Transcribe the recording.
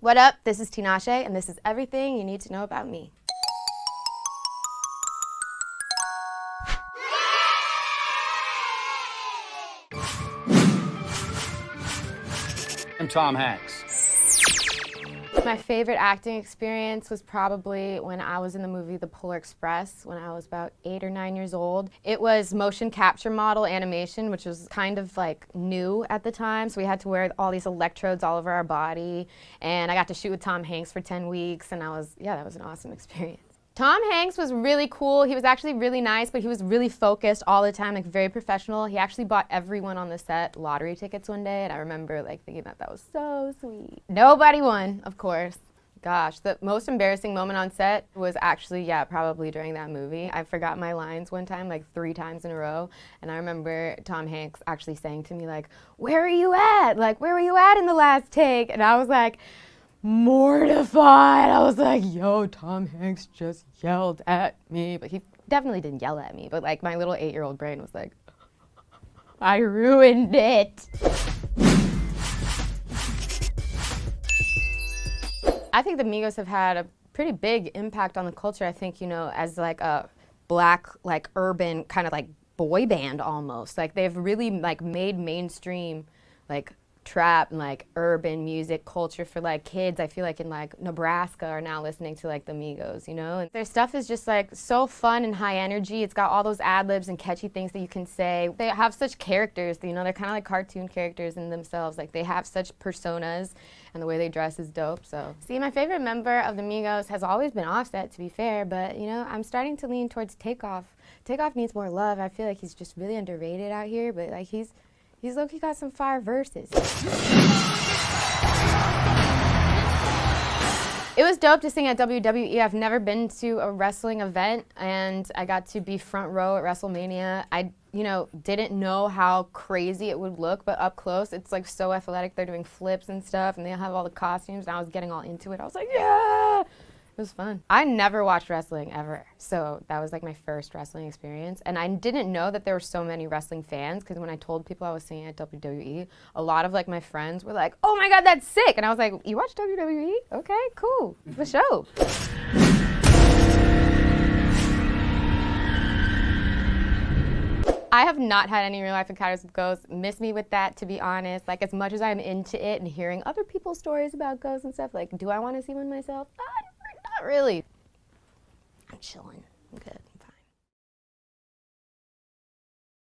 What up? This is Tinashe, and this is everything you need to know about me. I'm Tom Hanks. My favorite acting experience was probably when I was in the movie The Polar Express when I was about 8 or 9 years old. It was motion capture model animation, which was kind of like new at the time. So we had to wear all these electrodes all over our body. And I got to shoot with Tom Hanks for 10 weeks. And that was an awesome experience. Tom Hanks was really cool. He was actually really nice, but he was really focused all the time, like very professional. He actually bought everyone on the set lottery tickets one day, and I remember like thinking that was so sweet. Nobody won, of course. Gosh, the most embarrassing moment on set was actually, probably during that movie. I forgot my lines one time, like 3 times in a row, and I remember Tom Hanks actually saying to me like, "Where are you at? Like, where were you at in the last take?" And I was like, mortified. I was like, yo, Tom Hanks just yelled at me. But he definitely didn't yell at me. But like my little 8-year-old brain was like, I ruined it. I think the Migos have had a pretty big impact on the culture. I think, as like a black, like urban kind of like boy band almost. Like they've really like made mainstream like trap and like urban music culture for like kids. I feel like in like Nebraska are now listening to like the Migos, and their stuff is just like so fun and high energy. It's got all those ad-libs and catchy things that you can say. They have such characters, they're kind of like cartoon characters in themselves. Like they have such personas and the way they dress is dope. So see, my favorite member of the Migos has always been Offset, to be fair, but I'm starting to lean towards Takeoff. Takeoff needs more love. I feel like he's just really underrated out here, but like he's low-key got some fire verses. It was dope to sing at WWE. I've never been to a wrestling event, and I got to be front row at WrestleMania. I, didn't know how crazy it would look, but up close, it's like so athletic. They're doing flips and stuff, and they have all the costumes, and I was getting all into it. I was like, yeah! It was fun. I never watched wrestling ever, so that was like my first wrestling experience. And I didn't know that there were so many wrestling fans, because when I told people I was singing at WWE, a lot of like my friends were like, "Oh my God, that's sick!" And I was like, "You watch WWE? Okay, cool, the show." I have not had any real life encounters with ghosts. Miss me with that, to be honest. Like as much as I'm into it and hearing other people's stories about ghosts and stuff, like do I want to see one myself? Not really. I'm chilling. I'm good.